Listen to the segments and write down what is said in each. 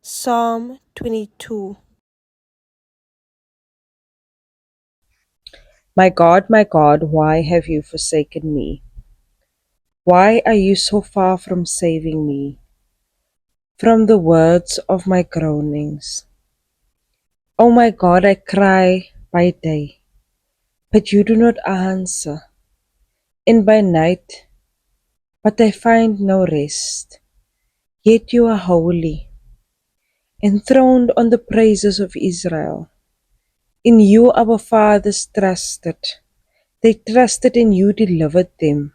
Psalm 22. My God, why have you forsaken me? Why are you so far from saving me from the words of my groanings? O my God, I cry by day, but you do not answer, and by night, but I find no rest. Yet you are holy, enthroned on the praises of Israel. In you our fathers trusted. They trusted and you delivered them.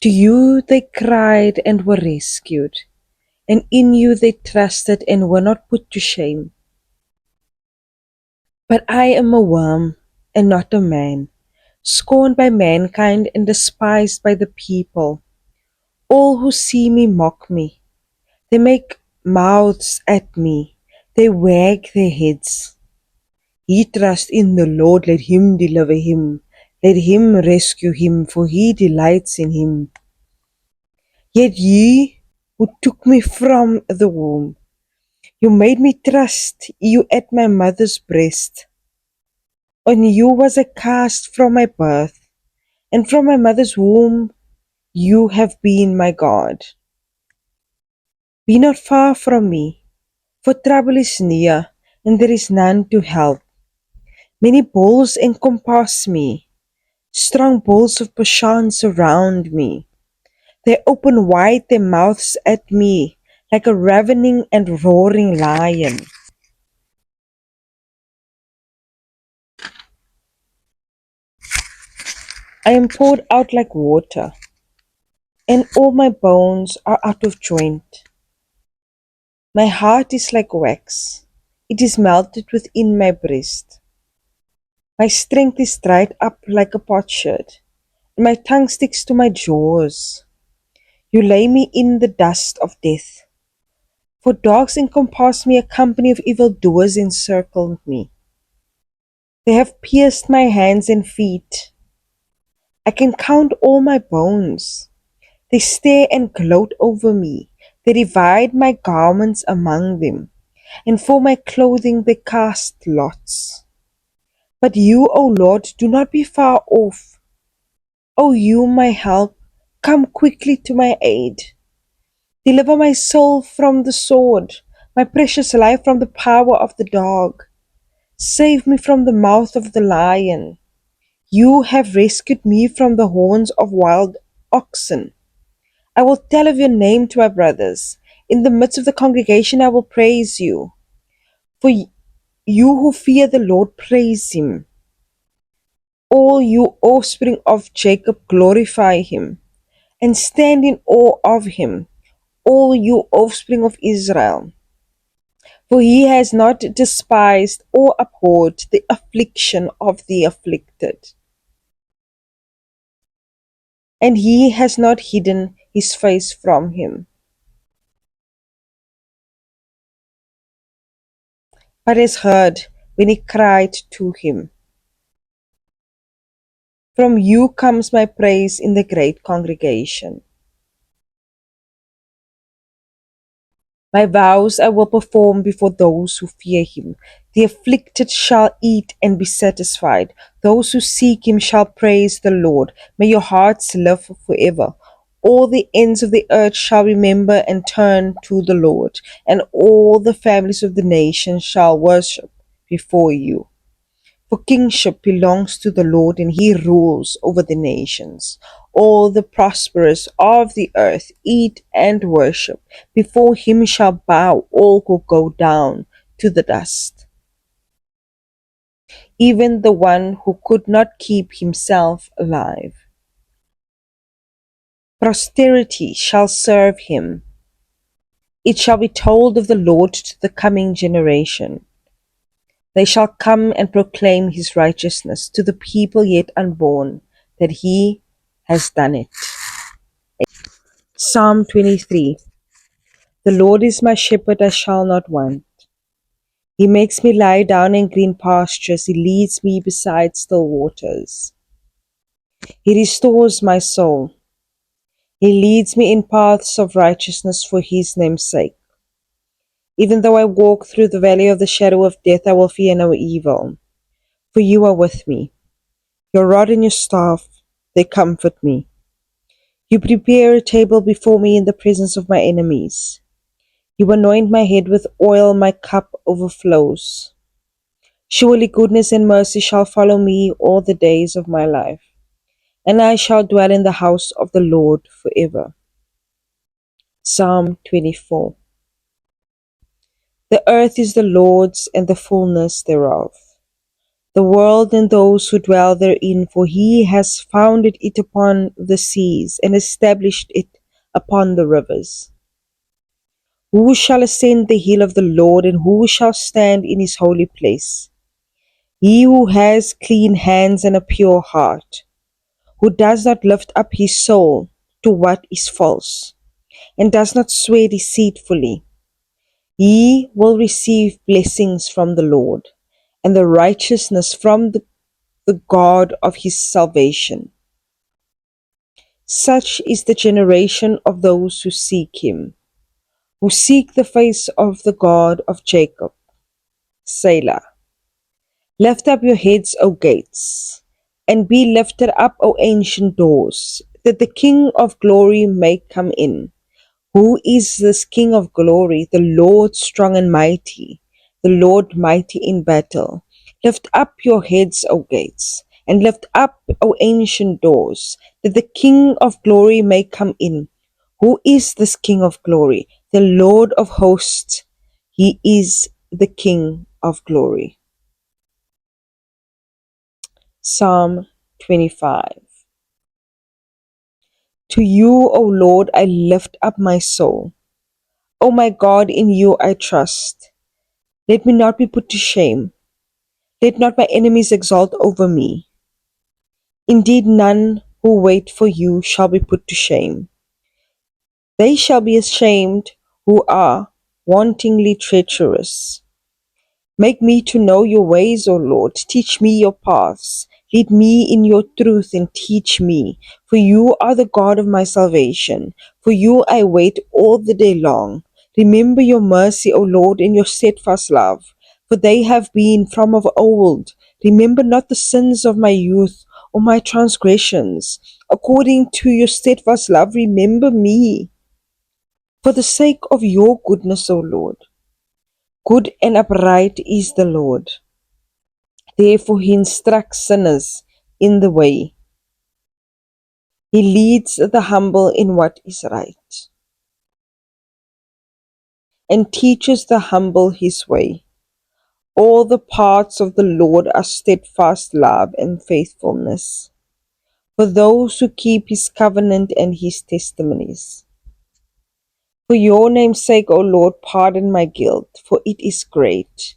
To you they cried and were rescued, and in you they trusted and were not put to shame. But I am a worm and not a man, scorned by mankind and despised by the people. All who see me mock me. They make mouths at me. They wag their heads. He trusts in the Lord, let him deliver him. Let him rescue him, for he delights in him. Yet ye who took me from the womb, you made me trust you at my mother's breast. On you was I cast from my birth, and from my mother's womb you have been my God. Be not far from me, for trouble is near, and there is none to help. Many bulls encompass me, strong bulls of Bashan surround me. They open wide their mouths at me, like a ravening and roaring lion. I am poured out like water, and all my bones are out of joint. My heart is like wax, it is melted within my breast. My strength is dried up like a potsherd, and my tongue sticks to my jaws. You lay me in the dust of death. For dogs encompass me, a company of evildoers encircle me. They have pierced my hands and feet. I can count all my bones. They stare and gloat over me. They divide my garments among them, and for my clothing they cast lots. But you, O Lord, do not be far off. O you, my help, come quickly to my aid. Deliver my soul from the sword, my precious life from the power of the dog. Save me from the mouth of the lion. You have rescued me from the horns of wild oxen. I will tell of your name to my brothers. In the midst of the congregation, I will praise you. For you who fear the Lord, praise him. All you offspring of Jacob, glorify him, and stand in awe of him, all you offspring of Israel. For he has not despised or abhorred the affliction of the afflicted, and he has not hidden his face from him, but has heard when he cried to him. From you comes my praise in the great congregation. My vows I will perform before those who fear him. The afflicted shall eat and be satisfied. Those who seek him shall praise the Lord. May your hearts live forever. All the ends of the earth shall remember and turn to the Lord, and all the families of the nations shall worship before you. For kingship belongs to the Lord, and he rules over the nations. All the prosperous of the earth eat and worship. Before him shall bow all who go down to the dust. Even the one who could not keep himself alive. Posterity shall serve him. It shall be told of the Lord to the coming generation. They shall come and proclaim his righteousness to the people yet unborn, that he has done it. Psalm 23. The Lord is my shepherd, I shall not want. He makes me lie down in green pastures. He leads me beside still waters. He restores my soul. He leads me in paths of righteousness for his name's sake. Even though I walk through the valley of the shadow of death, I will fear no evil. For you are with me. Your rod and your staff, they comfort me. You prepare a table before me in the presence of my enemies. You anoint my head with oil, my cup overflows. Surely goodness and mercy shall follow me all the days of my life, and I shall dwell in the house of the Lord forever. Psalm 24. The earth is the Lord's and the fullness thereof, the world and those who dwell therein, for he has founded it upon the seas and established it upon the rivers. Who shall ascend the hill of the Lord, and who shall stand in his holy place? He who has clean hands and a pure heart, who does not lift up his soul to what is false, and does not swear deceitfully. He will receive blessings from the Lord, and the righteousness from the God of his salvation. Such is the generation of those who seek him, who seek the face of the God of Jacob. Selah. Lift up your heads, O gates, and be lifted up, O ancient doors, that the King of glory may come in. Who is this King of glory? The Lord strong and mighty, the Lord mighty in battle. Lift up your heads, O gates, and lift up, O ancient doors, that the King of glory may come in. Who is this King of glory? The Lord of hosts. He is the King of glory. Psalm 25. To you, O Lord, I lift up my soul. O my God, in you I trust. Let me not be put to shame. Let not my enemies exult over me. Indeed, none who wait for you shall be put to shame. They shall be ashamed who are wantonly treacherous. Make me to know your ways, O Lord. Teach me your paths. Lead me in your truth and teach me. For you are the God of my salvation. For you I wait all the day long. Remember your mercy, O Lord, and your steadfast love, for they have been from of old. Remember not the sins of my youth or my transgressions. According to your steadfast love, remember me. For the sake of your goodness, O Lord. Good and upright is the Lord. Therefore he instructs sinners in the way. He leads the humble in what is right, and teaches the humble his way. All the paths of the Lord are steadfast love and faithfulness, for those who keep his covenant and his testimonies. For your name's sake, O Lord, pardon my guilt, for it is great.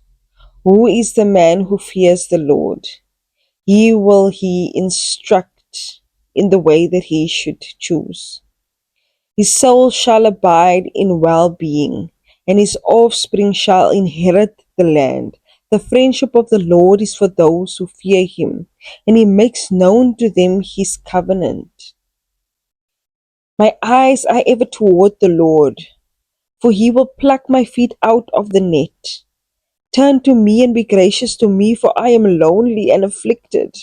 Who is the man who fears the Lord? He instruct in the way that he should choose. His soul shall abide in well-being, and his offspring shall inherit the land. The friendship of the Lord is for those who fear him, and he makes known to them his covenant. My eyes are ever toward the Lord, for he will pluck my feet out of the net. Turn to me and be gracious to me, for I am lonely and afflicted.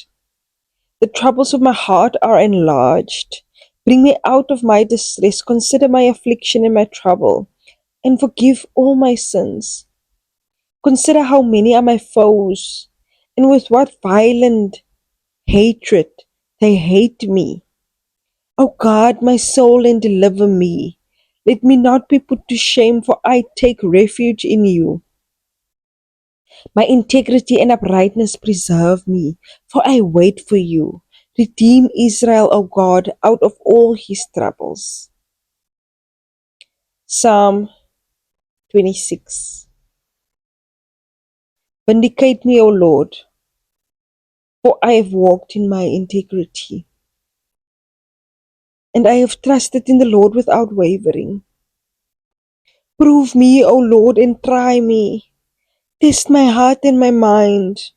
The troubles of my heart are enlarged. Bring me out of my distress. Consider my affliction and my trouble, and forgive all my sins. Consider how many are my foes, and with what violent hatred they hate me. O guard my soul and deliver me. Let me not be put to shame, for I take refuge in you. My integrity and uprightness preserve me, for I wait for you. Redeem Israel, O God, out of all his troubles. Psalm 26. Vindicate me, O Lord, for I have walked in my integrity, and I have trusted in the Lord without wavering. Prove me, O Lord, and try me. Test my heart and my mind.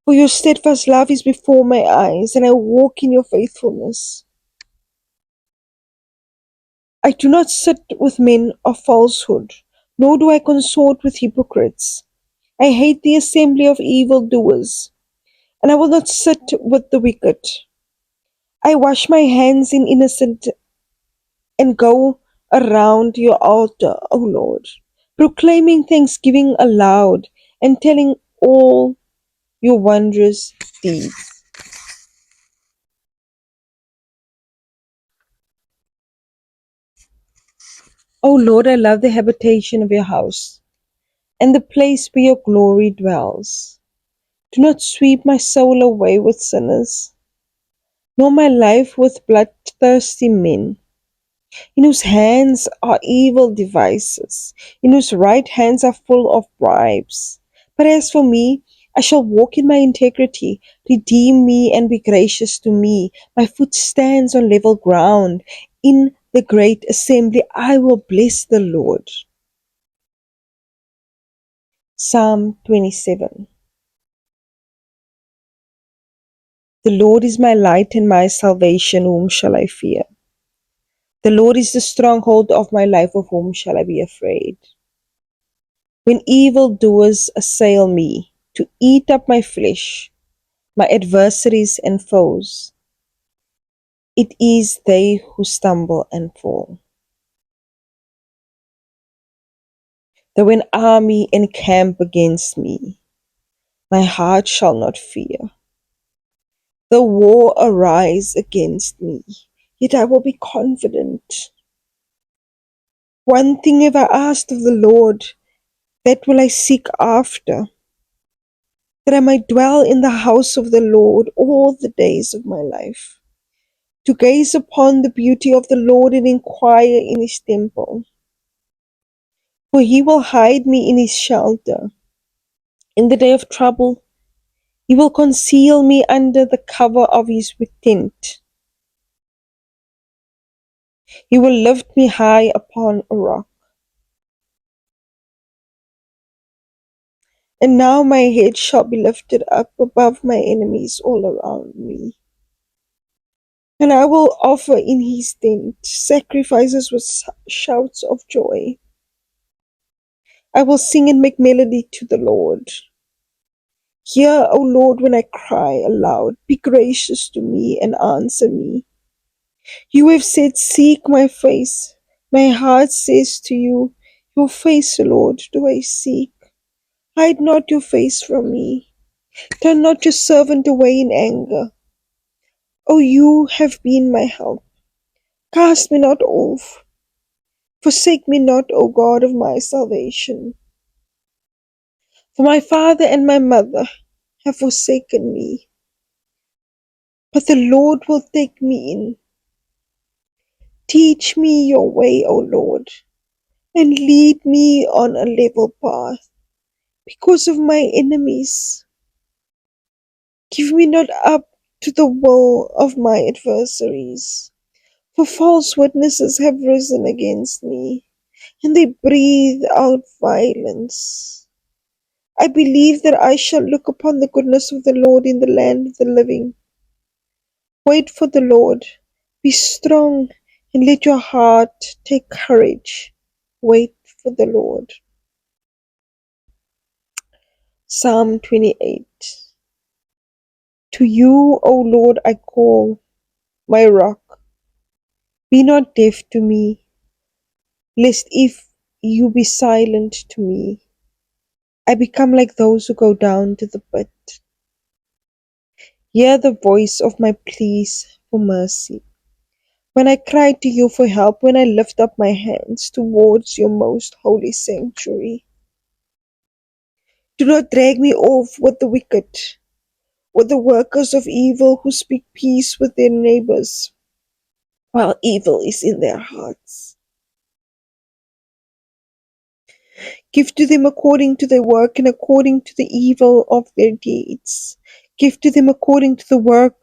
For your steadfast love is before my eyes, and I walk in your faithfulness. I do not sit with men of falsehood, nor do I consort with hypocrites. I hate the assembly of evildoers, and I will not sit with the wicked. I wash my hands in innocence and go around your altar, O Lord, proclaiming thanksgiving aloud and telling all your wondrous deeds. O Lord, I love the habitation of your house and the place where your glory dwells. Do not sweep my soul away with sinners, nor my life with bloodthirsty men, in whose hands are evil devices, in whose right hands are full of bribes. But as for me, I shall walk in my integrity. Redeem me and be gracious to me. My foot stands on level ground. In the great assembly, I will bless the Lord. Psalm 27. The Lord is my light and my salvation. Whom shall I fear? The Lord is the stronghold of my life. Of whom shall I be afraid? When evildoers assail me to eat up my flesh, my adversaries and foes, it is they who stumble and fall. Though an army encamp against me, my heart shall not fear. Though war arise against me, yet I will be confident. One thing have I asked of the Lord, that will I seek after, that I might dwell in the house of the Lord all the days of my life, to gaze upon the beauty of the Lord and inquire in his temple. For he will hide me in his shelter. In the day of trouble, he will conceal me under the cover of his tent. He will lift me high upon a rock. And now my head shall be lifted up above my enemies all around me. And I will offer in his tent sacrifices with shouts of joy. I will sing and make melody to the Lord. Hear, O Lord, when I cry aloud. Be gracious to me and answer me. You have said, seek my face. My heart says to you, your face, Lord, do I seek. Hide not your face from me. Turn not your servant away in anger. O you have been my help. Cast me not off. Forsake me not, O God of my salvation. For my father and my mother have forsaken me, but the Lord will take me in. Teach me your way, O Lord, and lead me on a level path because of my enemies. Give me not up to the will of my adversaries, for false witnesses have risen against me, and they breathe out violence. I believe that I shall look upon the goodness of the Lord in the land of the living. Wait for the Lord. Be strong and let your heart take courage. Wait for the Lord. Psalm 28. To you, O Lord, I call, my rock. Be not deaf to me, lest if you be silent to me, I become like those who go down to the pit. Hear the voice of my pleas for mercy. When I cry to you for help, when I lift up my hands towards your most holy sanctuary. Do not drag me off with the wicked, with the workers of evil who speak peace with their neighbors, while evil is in their hearts. Give to them according to their work and according to the evil of their deeds. Give to them according to the work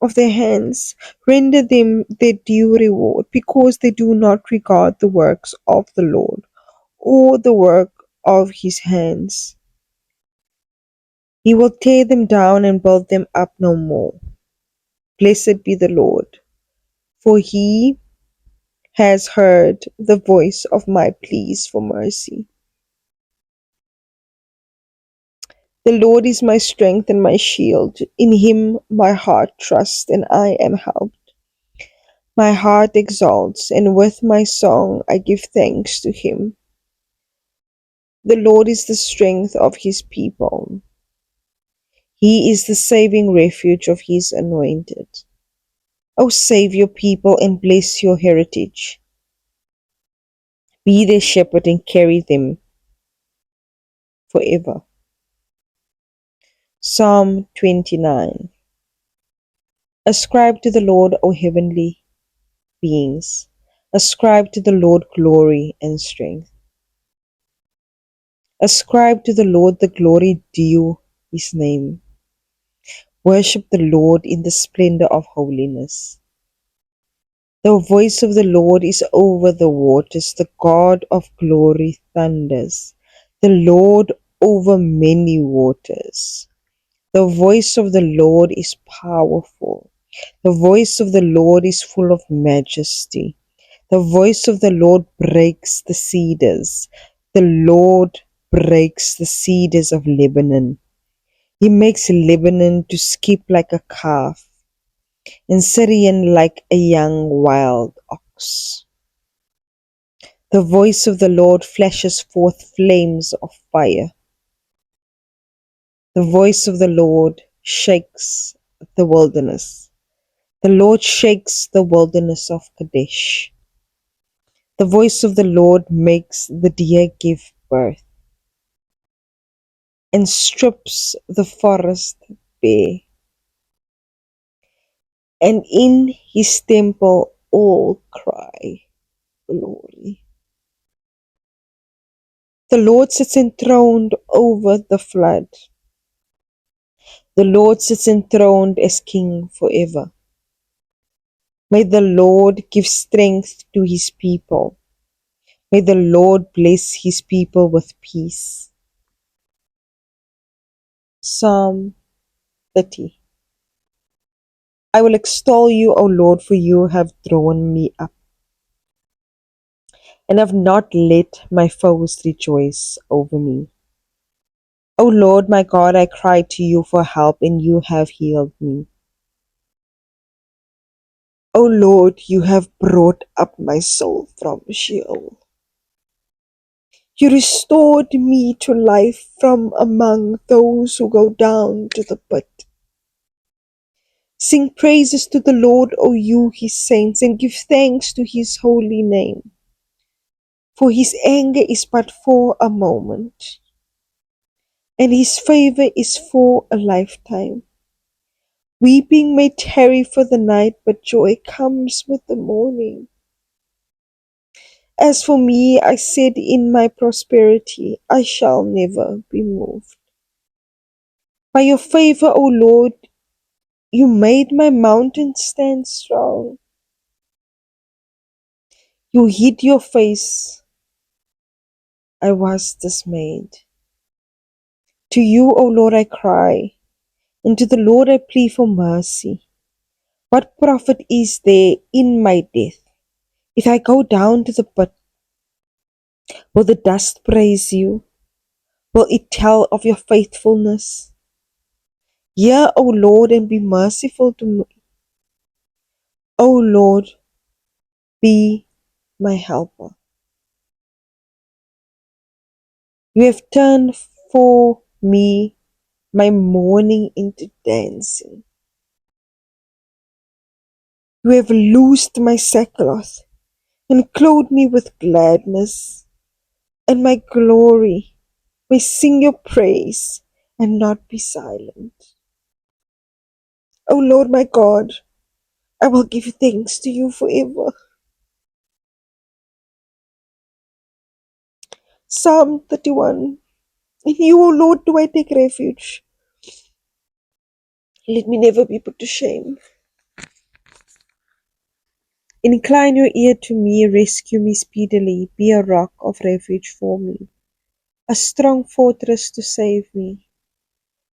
of their hands. Render them their due reward, because they do not regard the works of the Lord, or the work of his hands. He will tear them down and build them up no more. Blessed be the Lord, for he has heard the voice of my pleas for mercy. The Lord is my strength and my shield. In him my heart trusts, and I am helped. My heart exalts, and with my song I give thanks to him. The Lord is the strength of his people. He is the saving refuge of his anointed. O save your people and bless your heritage. Be their shepherd and carry them forever. Psalm 29. Ascribe to the Lord, O heavenly beings. Ascribe to the Lord glory and strength. Ascribe to the Lord the glory due his name. Worship the Lord in the splendor of holiness. The voice of the Lord is over the waters. The God of glory thunders. The Lord over many waters. The voice of the Lord is powerful. The voice of the Lord is full of majesty. The voice of the Lord breaks the cedars. The Lord breaks the cedars of Lebanon. He makes Lebanon to skip like a calf, and Syrian like a young wild ox. The voice of the Lord flashes forth flames of fire. The voice of the Lord shakes the wilderness. The Lord shakes the wilderness of Kadesh. The voice of the Lord makes the deer give birth and strips the forest bare. And in his temple all cry, glory. The Lord sits enthroned over the flood. The Lord sits enthroned as King forever. May the Lord give strength to his people. May the Lord bless his people with peace. Psalm 30. I will extol you, O Lord, for you have drawn me up, and have not let my foes rejoice over me. O Lord my God, I cried to you for help, and you have healed me. O Lord, you have brought up my soul from Sheol. You restored me to life from among those who go down to the pit. Sing praises to the Lord, O you his saints, and give thanks to his holy name. For his anger is but for a moment, and his favor is for a lifetime. Weeping may tarry for the night, but joy comes with the morning. As for me, I said in my prosperity, I shall never be moved. By your favor, O Lord, you made my mountain stand strong. You hid your face. I was dismayed. To you, O Lord, I cry, and to the Lord I plead for mercy. What profit is there in my death? If I go down to the pit, will the dust praise you? Will it tell of your faithfulness? Hear, O Lord, and be merciful to me. O Lord, be my helper. You have turned for me my mourning into dancing. You have loosed my sackcloth and clothed me with gladness, and my glory may sing your praise and not be silent. O Lord my God, I will give thanks to you forever. Psalm 31. In you, O Lord, do I take refuge. Let me never be put to shame. Incline your ear to me, rescue me speedily, be a rock of refuge for me, a strong fortress to save me.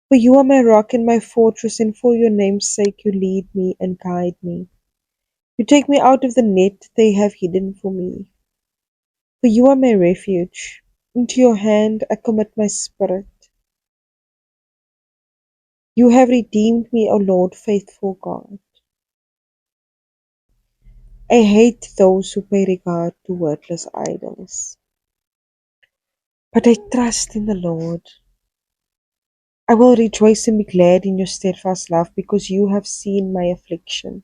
For you are my rock and my fortress, and for your name's sake you lead me and guide me. You take me out of the net they have hidden for me. For you are my refuge. Into your hand I commit my spirit. You have redeemed me, O Lord, faithful God. I hate those who pay regard to worthless idols. But I trust in the Lord. I will rejoice and be glad in your steadfast love, because you have seen my affliction.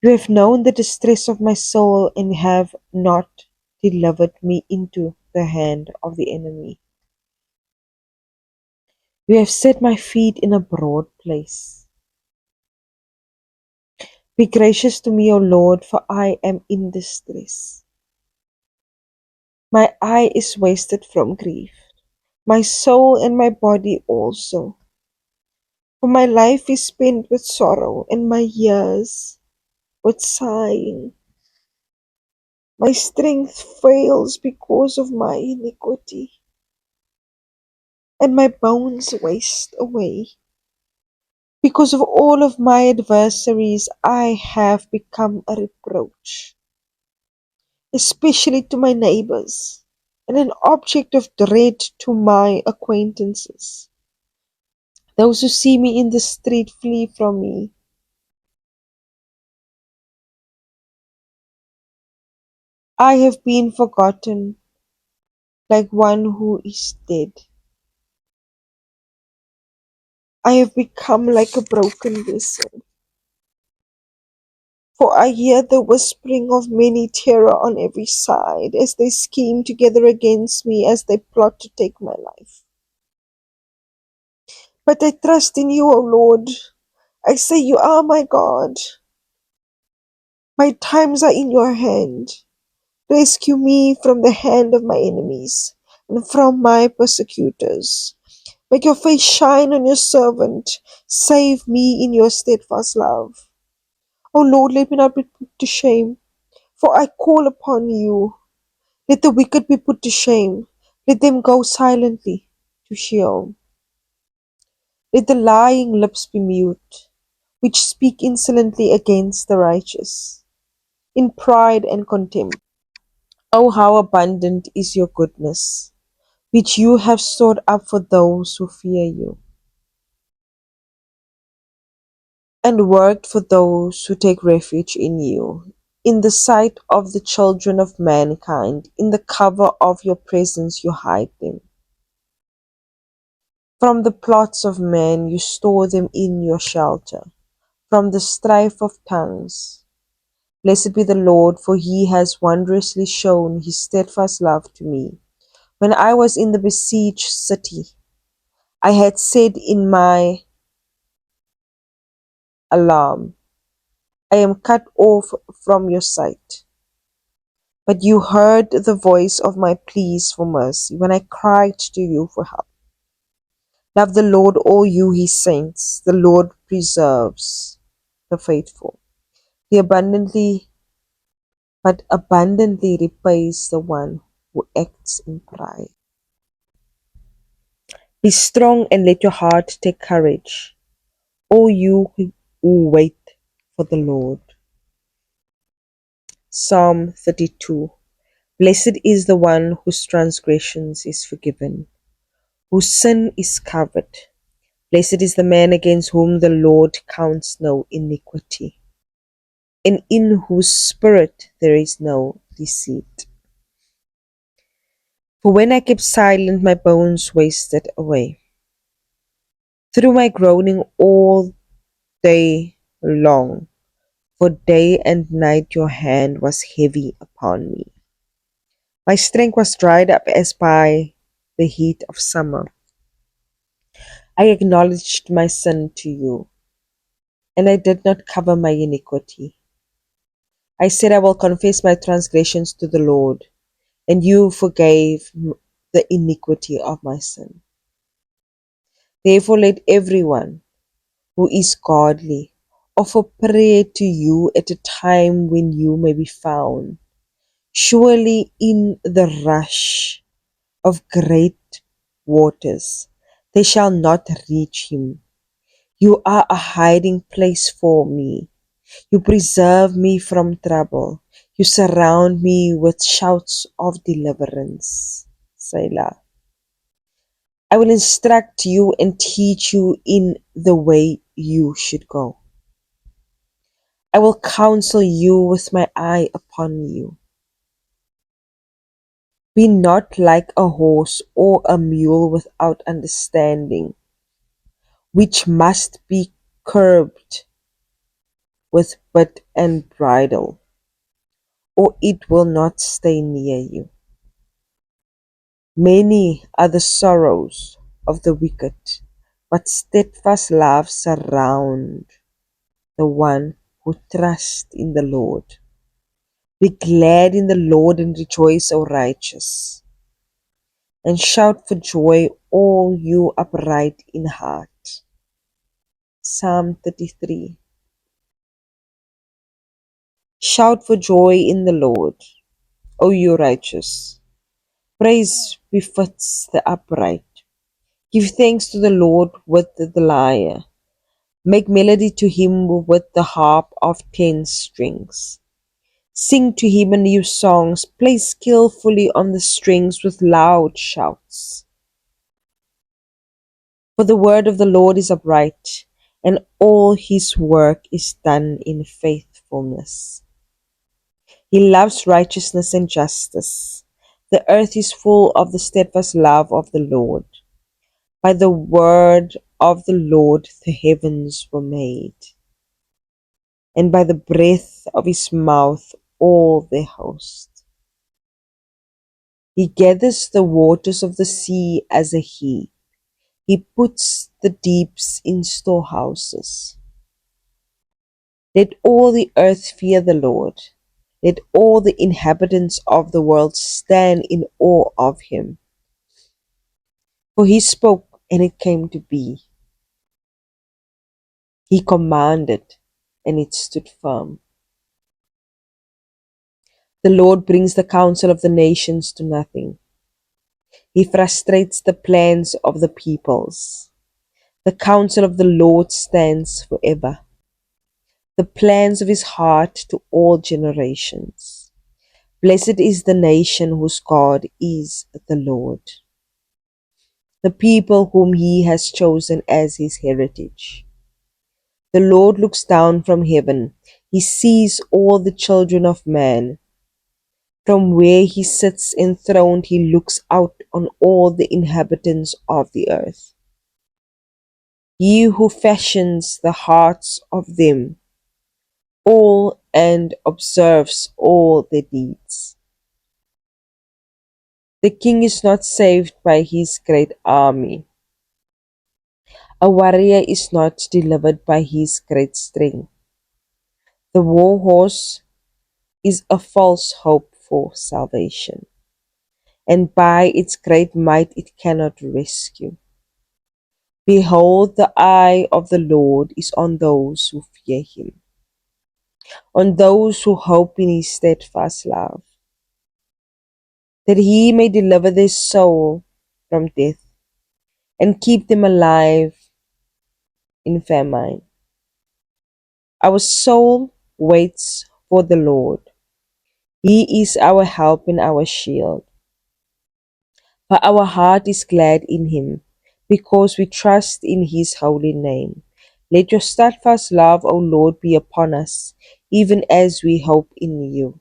You have known the distress of my soul, and have not delivered me into the hand of the enemy. You have set my feet in a broad place. Be gracious to me, O Lord, for I am in distress. My eye is wasted from grief, my soul and my body also. For my life is spent with sorrow, and my years with sighing. My strength fails because of my iniquity, and my bones waste away. Because of all of my adversaries, I have become a reproach, especially to my neighbors, and an object of dread to my acquaintances. Those who see me in the street flee from me. I have been forgotten like one who is dead. I have become like a broken vessel. For I hear the whispering of many terror on every side, as they scheme together against me, as they plot to take my life. But I trust in you, O Lord. I say you are my God. My times are in your hand. Rescue me from the hand of my enemies and from my persecutors. Make your face shine on your servant. Save me in your steadfast love. O Lord, let me not be put to shame, for I call upon you. Let the wicked be put to shame. Let them go silently to Sheol. Let the lying lips be mute, which speak insolently against the righteous, in pride and contempt. Oh, how abundant is your goodness, which you have stored up for those who fear you, and worked for those who take refuge in you. In the sight of the children of mankind, in the cover of your presence you hide them. From the plots of men you store them in your shelter, from the strife of tongues. Blessed be the Lord, for he has wondrously shown his steadfast love to me. When I was in the besieged city, I had said in my alarm, I am cut off from your sight. But you heard the voice of my pleas for mercy when I cried to you for help. Love the Lord, all you his saints. The Lord preserves the faithful. He abundantly repays the one who acts in pride. Be strong and let your heart take courage, all you who wait for the Lord. Psalm 32. Blessed is the one whose transgressions is forgiven, whose sin is covered. Blessed is the man against whom the Lord counts no iniquity, and in whose spirit there is no deceit. For when I kept silent, my bones wasted away through my groaning all day long. For day and night your hand was heavy upon me. My strength was dried up as by the heat of summer. I acknowledged my sin to you, and I did not cover my iniquity. I said, I will confess my transgressions to the Lord, and you forgave the iniquity of my sin. Therefore, let everyone who is godly offer prayer to you at a time when you may be found. Surely in the rush of great waters they shall not reach him. You are a hiding place for me. You preserve me from trouble. You surround me with shouts of deliverance. Selah. I will instruct you and teach you in the way you should go. I will counsel you with my eye upon you. Be not like a horse or a mule without understanding, which must be curbed with bit and bridle, or it will not stay near you. Many are the sorrows of the wicked, but steadfast love surround the one who trusts in the Lord. Be glad in the Lord and rejoice, O righteous, and shout for joy, all you upright in heart. Psalm 33. Shout for joy in the Lord, O you righteous. Praise befits the upright. Give thanks to the Lord with the lyre. Make melody to him with the harp of 10 strings. Sing to him a new songs. Play skillfully on the strings with loud shouts. For the word of the Lord is upright, and all his work is done in faithfulness. He loves righteousness and justice. The earth is full of the steadfast love of the Lord. By the word of the Lord the heavens were made, and by the breath of his mouth all their host. He gathers the waters of the sea as a heap. He puts the deeps in storehouses. Let all the earth fear the Lord. Let all the inhabitants of the world stand in awe of him. For he spoke, and it came to be. He commanded, and it stood firm. The Lord brings the counsel of the nations to nothing. He frustrates the plans of the peoples. The counsel of the Lord stands forever, the plans of his heart to all generations. Blessed is the nation whose God is the Lord, the people whom he has chosen as his heritage. The Lord looks down from heaven. He sees all the children of man. From where he sits enthroned, he looks out on all the inhabitants of the earth. He who fashions the hearts of them all and observes all their deeds. The king is not saved by his great army. A warrior is not delivered by his great strength. The war horse is a false hope for salvation, and by its great might it cannot rescue. Behold, the eye of the Lord is on those who fear him, on those who hope in his steadfast love, that he may deliver their soul from death and keep them alive in famine. Our soul waits for the Lord. He is our help and our shield. For our heart is glad in him, because we trust in his holy name. Let your steadfast love, O Lord, be upon us, even as we hope in you.